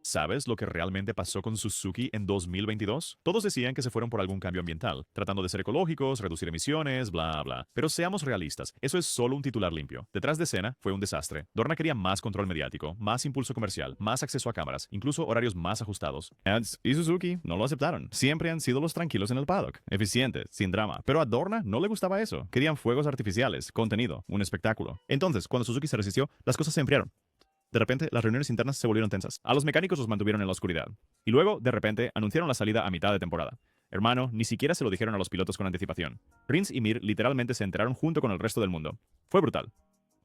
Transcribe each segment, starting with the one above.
¿Sabes lo que realmente pasó con Suzuki en 2022? Todos decían que se fueron por algún cambio ambiental, tratando de ser ecológicos, reducir emisiones, bla, bla. Pero seamos realistas, eso es solo un titular limpio. Detrás de escena fue un desastre. Dorna quería más control mediático, más impulso comercial, más acceso a cámaras, incluso horarios más ajustados. Ads y Suzuki no lo aceptaron. Siempre han sido los tranquilos en el paddock, eficientes, sin drama. Pero a Dorna no le gustaba eso. Querían fuegos artificiales, contenido, un espectáculo. Entonces, cuando Suzuki se resistió, las cosas se enfriaron. De repente, las reuniones internas se volvieron tensas. A los mecánicos los mantuvieron en la oscuridad. Y luego, de repente, anunciaron la salida a mitad de temporada. Hermano, ni siquiera se lo dijeron a los pilotos con anticipación. Rins y Mir literalmente se enteraron junto con el resto del mundo. Fue brutal.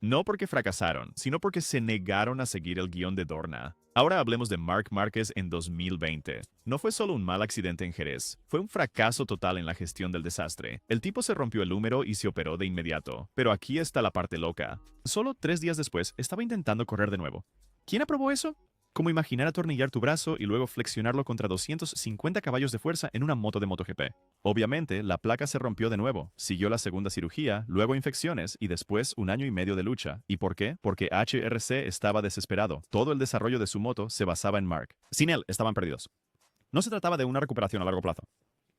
No porque fracasaron, sino porque se negaron a seguir el guión de Dorna. Ahora hablemos de Marc Márquez en 2020. No fue solo un mal accidente en Jerez, fue un fracaso total en la gestión del desastre. El tipo se rompió el húmero y se operó de inmediato. Pero aquí está la parte loca. Solo 3 días después estaba intentando correr de nuevo. ¿Quién aprobó eso? Como imaginar atornillar tu brazo y luego flexionarlo contra 250 caballos de fuerza en una moto de MotoGP. Obviamente, la placa se rompió de nuevo, siguió la segunda cirugía, luego infecciones y después 1 año y medio de lucha. ¿Y por qué? Porque HRC estaba desesperado. Todo el desarrollo de su moto se basaba en Marc. Sin él, estaban perdidos. No se trataba de una recuperación a largo plazo.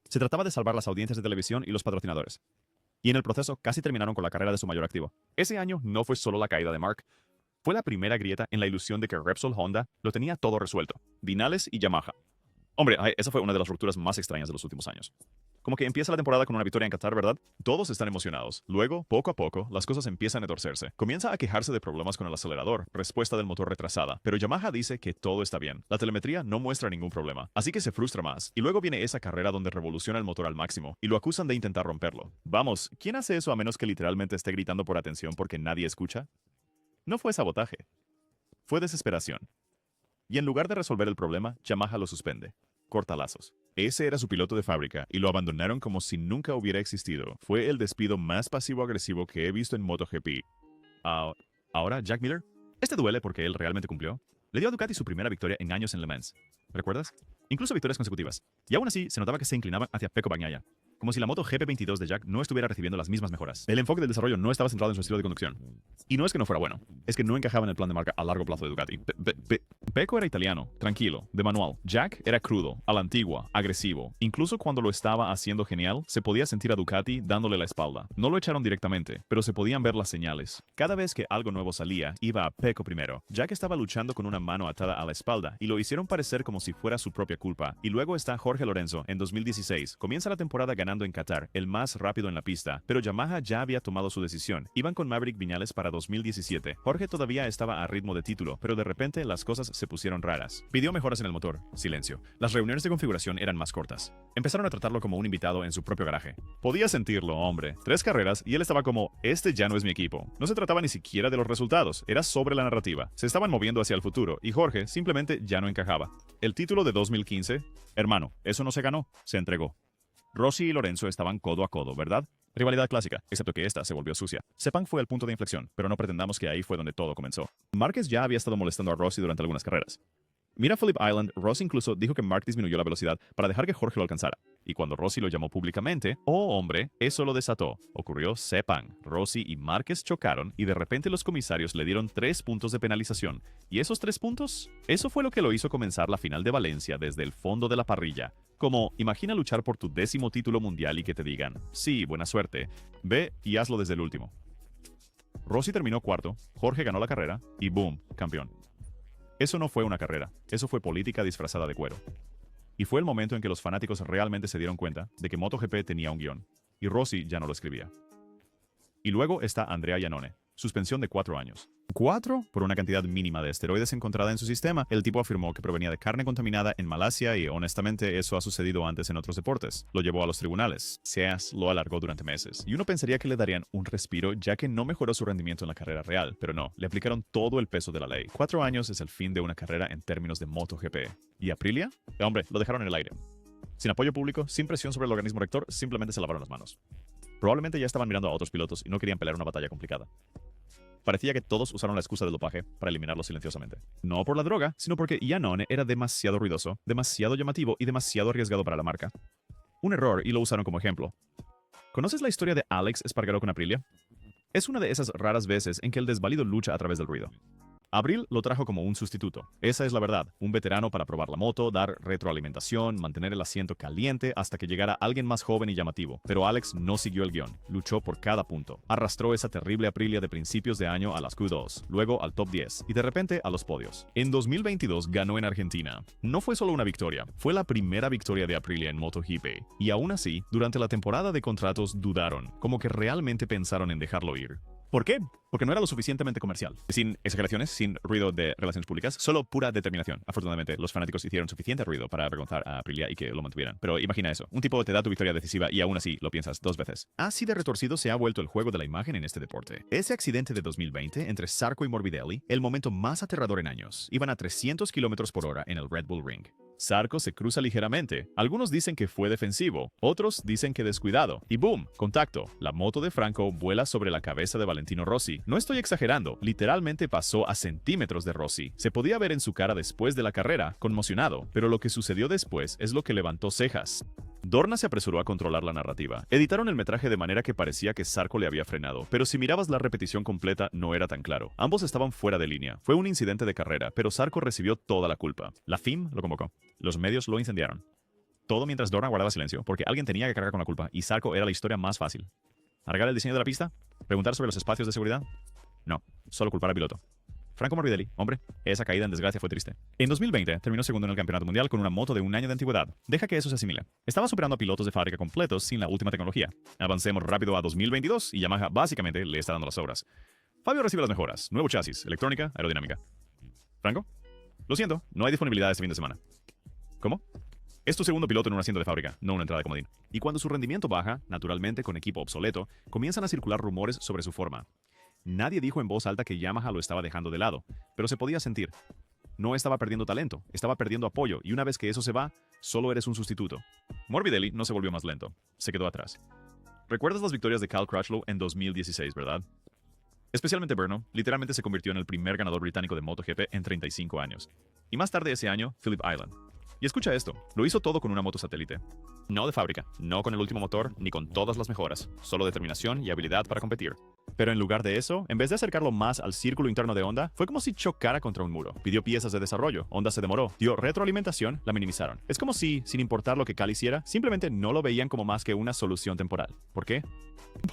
Se trataba de salvar las audiencias de televisión y los patrocinadores. Y en el proceso casi terminaron con la carrera de su mayor activo. Ese año no fue solo la caída de Marc. Fue la primera grieta en la ilusión de que Repsol Honda lo tenía todo resuelto. Vinales y Yamaha. Hombre, esa fue una de las rupturas más extrañas de los últimos años. Como que empieza la temporada con una victoria en Qatar, ¿verdad? Todos están emocionados. Luego, poco a poco, las cosas empiezan a torcerse. Comienza a quejarse de problemas con el acelerador, respuesta del motor retrasada. Pero Yamaha dice que todo está bien. La telemetría no muestra ningún problema. Así que se frustra más. Y luego viene esa carrera donde revoluciona el motor al máximo. Y lo acusan de intentar romperlo. Vamos, ¿quién hace eso a menos que literalmente esté gritando por atención porque nadie escucha? No fue sabotaje. Fue desesperación. Y en lugar de resolver el problema, Yamaha lo suspende. Corta lazos. Ese era su piloto de fábrica y lo abandonaron como si nunca hubiera existido. Fue el despido más pasivo-agresivo que he visto en MotoGP. Ahora, Jack Miller. Este duele porque él realmente cumplió. Le dio a Ducati su primera victoria en años en Le Mans. ¿Recuerdas? Incluso victorias consecutivas. Y aún así, se notaba que se inclinaban hacia Pecco Bagnaia. Como si la moto GP22 de Jack no estuviera recibiendo las mismas mejoras. El enfoque del desarrollo no estaba centrado en su estilo de conducción. Y no es que no fuera bueno, es que no encajaba en el plan de marca a largo plazo de Ducati. Pecco era italiano, tranquilo, de manual. Jack era crudo, a la antigua, agresivo. Incluso cuando lo estaba haciendo genial, se podía sentir a Ducati dándole la espalda. No lo echaron directamente, pero se podían ver las señales. Cada vez que algo nuevo salía, iba a Pecco primero. Jack estaba luchando con una mano atada a la espalda y lo hicieron parecer como si fuera su propia culpa. Y luego está Jorge Lorenzo en 2016. Comienza la temporada ganando en Qatar, el más rápido en la pista, pero Yamaha ya había tomado su decisión. Iban con Maverick Viñales para 2017. Jorge todavía estaba a ritmo de título, pero de repente las cosas se pusieron raras. Pidió mejoras en el motor. Silencio. Las reuniones de configuración eran más cortas. Empezaron a tratarlo como un invitado en su propio garaje. Podía sentirlo, hombre. 3 carreras y él estaba como, este ya no es mi equipo. No se trataba ni siquiera de los resultados, era sobre la narrativa. Se estaban moviendo hacia el futuro y Jorge simplemente ya no encajaba. El título de 2015, hermano, eso no se ganó, se entregó. Rossi y Lorenzo estaban codo a codo, ¿verdad? Rivalidad clásica, excepto que esta se volvió sucia. Sepang fue el punto de inflexión, pero no pretendamos que ahí fue donde todo comenzó. Márquez ya había estado molestando a Rossi durante algunas carreras. Mira Phillip Island, Rossi incluso dijo que Mark disminuyó la velocidad para dejar que Jorge lo alcanzara. Y cuando Rossi lo llamó públicamente, oh hombre, eso lo desató. Ocurrió Sepang, Rossi y Márquez chocaron y de repente los comisarios le dieron 3 puntos de penalización. ¿Y esos 3 puntos? Eso fue lo que lo hizo comenzar la final de Valencia desde el fondo de la parrilla. Como, imagina luchar por tu 10º título mundial y que te digan, sí, buena suerte, ve y hazlo desde el último. Rossi terminó cuarto, Jorge ganó la carrera y boom, campeón. Eso no fue una carrera, eso fue política disfrazada de cuero. Y fue el momento en que los fanáticos realmente se dieron cuenta de que MotoGP tenía un guión, y Rossi ya no lo escribía. Y luego está Andrea Iannone, suspensión de 4 años. 4 por una cantidad mínima de esteroides encontrada en su sistema. El tipo afirmó que provenía de carne contaminada en Malasia y honestamente eso ha sucedido antes en otros deportes. Lo llevó a los tribunales. SEAS lo alargó durante meses. Y uno pensaría que le darían un respiro ya que no mejoró su rendimiento en la carrera real, pero no, le aplicaron todo el peso de la ley. 4 años es el fin de una carrera en términos de MotoGP. ¿Y Aprilia? Hombre, lo dejaron en el aire. Sin apoyo público, sin presión sobre el organismo rector, simplemente se lavaron las manos. Probablemente ya estaban mirando a otros pilotos y no querían pelear una batalla complicada. Parecía que todos usaron la excusa del dopaje para eliminarlo silenciosamente. No por la droga, sino porque Iannone era demasiado ruidoso, demasiado llamativo y demasiado arriesgado para la marca. Un error y lo usaron como ejemplo. ¿Conoces la historia de Alex Espargaró con Aprilia? Es una de esas raras veces en que el desvalido lucha a través del ruido. Abril lo trajo como un sustituto. Esa es la verdad. Un veterano para probar la moto, dar retroalimentación, mantener el asiento caliente hasta que llegara alguien más joven y llamativo. Pero Alex no siguió el guión. Luchó por cada punto. Arrastró esa terrible Aprilia de principios de año a las Q2, luego al top 10 y de repente a los podios. En 2022 ganó en Argentina. No fue solo una victoria, fue la primera victoria de Aprilia en MotoGP. Y aún así, durante la temporada de contratos dudaron, como que realmente pensaron en dejarlo ir. ¿Por qué? Porque no era lo suficientemente comercial. Sin exageraciones, sin ruido de relaciones públicas, solo pura determinación. Afortunadamente, los fanáticos hicieron suficiente ruido para avergonzar a Aprilia y que lo mantuvieran. Pero imagina eso. Un tipo te da tu victoria decisiva y aún así lo piensas 2 veces. Así de retorcido se ha vuelto el juego de la imagen en este deporte. Ese accidente de 2020 entre Zarco y Morbidelli, el momento más aterrador en años. Iban a 300 km/h en el Red Bull Ring. Zarco se cruza ligeramente. Algunos dicen que fue defensivo, otros dicen que descuidado. Y ¡boom! Contacto. La moto de Franco vuela sobre la cabeza de Valentino Rossi. No estoy exagerando, literalmente pasó a centímetros de Rossi. Se podía ver en su cara después de la carrera, conmocionado, pero lo que sucedió después es lo que levantó cejas. Dorna se apresuró a controlar la narrativa. Editaron el metraje de manera que parecía que Zarco le había frenado, pero si mirabas la repetición completa no era tan claro. Ambos estaban fuera de línea. Fue un incidente de carrera, pero Zarco recibió toda la culpa. La FIM lo convocó. Los medios lo incendiaron. Todo mientras Dorna guardaba silencio, porque alguien tenía que cargar con la culpa, y Zarco era la historia más fácil. ¿Arreglar el diseño de la pista? ¿Preguntar sobre los espacios de seguridad? No, solo culpar al piloto. Franco Morbidelli, hombre, esa caída en desgracia fue triste. En 2020 terminó segundo en el campeonato mundial con una moto de un año de antigüedad. Deja que eso se asimile. Estaba superando a pilotos de fábrica completos sin la última tecnología. Avancemos rápido a 2022 y Yamaha básicamente le está dando las obras. Fabio recibe las mejoras. Nuevo chasis, electrónica, aerodinámica. ¿Franco? Lo siento, no hay disponibilidad este fin de semana. ¿Cómo? Es tu segundo piloto en un asiento de fábrica, no una entrada de comodín. Y cuando su rendimiento baja, naturalmente con equipo obsoleto, comienzan a circular rumores sobre su forma. Nadie dijo en voz alta que Yamaha lo estaba dejando de lado, pero se podía sentir. No estaba perdiendo talento, estaba perdiendo apoyo, y una vez que eso se va, solo eres un sustituto. Morbidelli no se volvió más lento, se quedó atrás. ¿Recuerdas las victorias de Cal Crutchlow en 2016, verdad? Especialmente Brno, literalmente se convirtió en el primer ganador británico de MotoGP en 35 años. Y más tarde ese año, Phillip Island. Y escucha esto, lo hizo todo con una moto satélite. No de fábrica, no con el último motor, ni con todas las mejoras, solo determinación y habilidad para competir. Pero en lugar de eso, en vez de acercarlo más al círculo interno de Honda, fue como si chocara contra un muro. Pidió piezas de desarrollo, Honda se demoró, dio retroalimentación, la minimizaron. Es como si, sin importar lo que Cal hiciera, simplemente no lo veían como más que una solución temporal. ¿Por qué?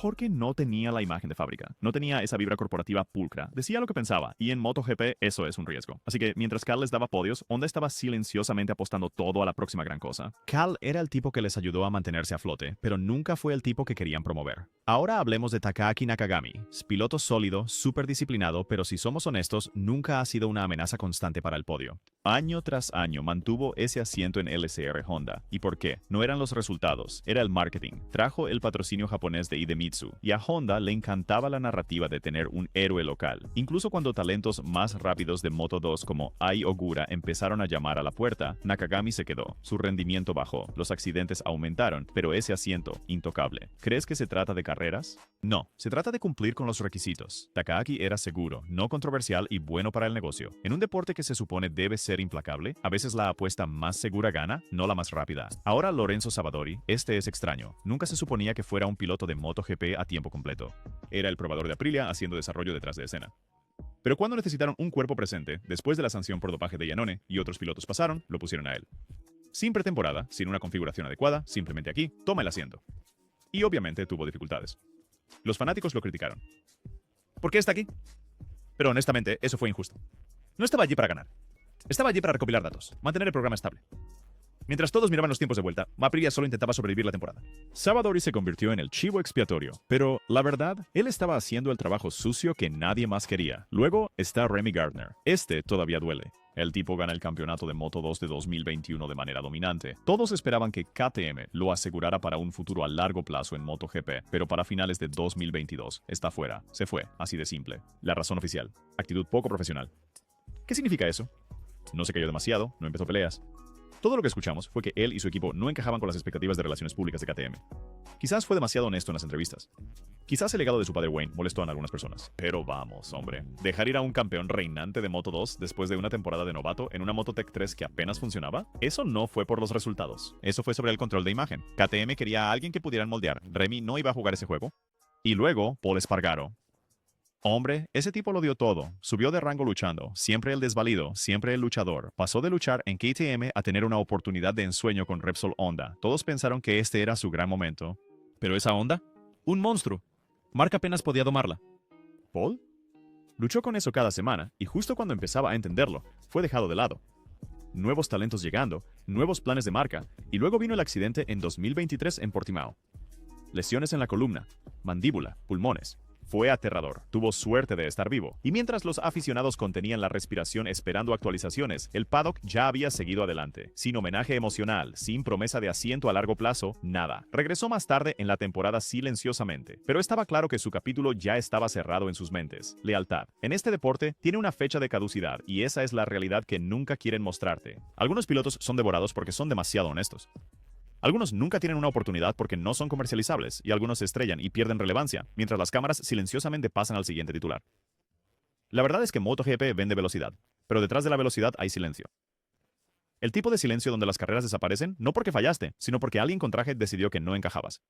Porque no tenía la imagen de fábrica, no tenía esa vibra corporativa pulcra, decía lo que pensaba, y en MotoGP eso es un riesgo. Así que mientras Cal les daba podios, Honda estaba silenciosamente apostando todo a la próxima gran cosa. Cal era el tipo que les ayudó a mantenerse a flote, pero nunca fue el tipo que querían promover. Ahora hablemos de Takaaki Nakagami, piloto sólido, súper disciplinado, pero si somos honestos, nunca ha sido una amenaza constante para el podio. Año tras año mantuvo ese asiento en LCR Honda. ¿Y por qué? No eran los resultados, era el marketing. Trajo el patrocinio japonés de Idemitsu, y a Honda le encantaba la narrativa de tener un héroe local. Incluso cuando talentos más rápidos de Moto2 como Ai Ogura empezaron a llamar a la puerta, Nakagami se quedó. Su rendimiento bajó, los accidentes aumentaron, pero ese asiento, intocable. ¿Crees que se trata de carreras? No, se trata de cumplir con los requisitos. Takaaki era seguro, no controversial y bueno para el negocio. En un deporte que se supone debe ser implacable, a veces la apuesta más segura gana, no la más rápida. Ahora Lorenzo Savadori, este es extraño. Nunca se suponía que fuera un piloto de MotoGP a tiempo completo. Era el probador de Aprilia haciendo desarrollo detrás de escena. Pero cuando necesitaron un cuerpo presente, después de la sanción por dopaje de Iannone y otros pilotos pasaron, lo pusieron a él. Sin pretemporada, sin una configuración adecuada, simplemente aquí, toma el asiento. Y obviamente tuvo dificultades. Los fanáticos lo criticaron. ¿Por qué está aquí? Pero honestamente, eso fue injusto. No estaba allí para ganar. Estaba allí para recopilar datos, mantener el programa estable. Mientras todos miraban los tiempos de vuelta, Aprilia solo intentaba sobrevivir la temporada. Savadori se convirtió en el chivo expiatorio, pero la verdad, él estaba haciendo el trabajo sucio que nadie más quería. Luego está Remy Gardner. Este todavía duele. El tipo gana el campeonato de Moto2 de 2021 de manera dominante. Todos esperaban que KTM lo asegurara para un futuro a largo plazo en MotoGP, pero para finales de 2022 está fuera. Se fue, así de simple. La razón oficial: actitud poco profesional. ¿Qué significa eso? No se cayó demasiado, no empezó peleas. Todo lo que escuchamos fue que él y su equipo no encajaban con las expectativas de relaciones públicas de KTM. Quizás fue demasiado honesto en las entrevistas. Quizás el legado de su padre Wayne molestó a algunas personas. Pero vamos, hombre. Dejar ir a un campeón reinante de Moto2 después de una temporada de novato en una Mototech 3 que apenas funcionaba, eso no fue por los resultados. Eso fue sobre el control de imagen. KTM quería a alguien que pudieran moldear. Remy no iba a jugar ese juego. Y luego, Paul Espargaro. Hombre, ese tipo lo dio todo. Subió de rango luchando, siempre el desvalido, siempre el luchador. Pasó de luchar en KTM a tener una oportunidad de ensueño con Repsol Honda. Todos pensaron que este era su gran momento. Pero esa Honda, un monstruo. Mark apenas podía domarla. ¿Paul? Luchó con eso cada semana y justo cuando empezaba a entenderlo, fue dejado de lado. Nuevos talentos llegando, nuevos planes de marca, y luego vino el accidente en 2023 en Portimao. Lesiones en la columna, mandíbula, pulmones. Fue aterrador, tuvo suerte de estar vivo, y mientras los aficionados contenían la respiración esperando actualizaciones, el paddock ya había seguido adelante. Sin homenaje emocional, sin promesa de asiento a largo plazo, nada. Regresó más tarde en la temporada silenciosamente, pero estaba claro que su capítulo ya estaba cerrado en sus mentes. Lealtad. En este deporte tiene una fecha de caducidad, y esa es la realidad que nunca quieren mostrarte. Algunos pilotos son devorados porque son demasiado honestos. Algunos nunca tienen una oportunidad porque no son comercializables, y algunos se estrellan y pierden relevancia, mientras las cámaras silenciosamente pasan al siguiente titular. La verdad es que MotoGP vende velocidad, pero detrás de la velocidad hay silencio. El tipo de silencio donde las carreras desaparecen no porque fallaste, sino porque alguien con traje decidió que no encajabas.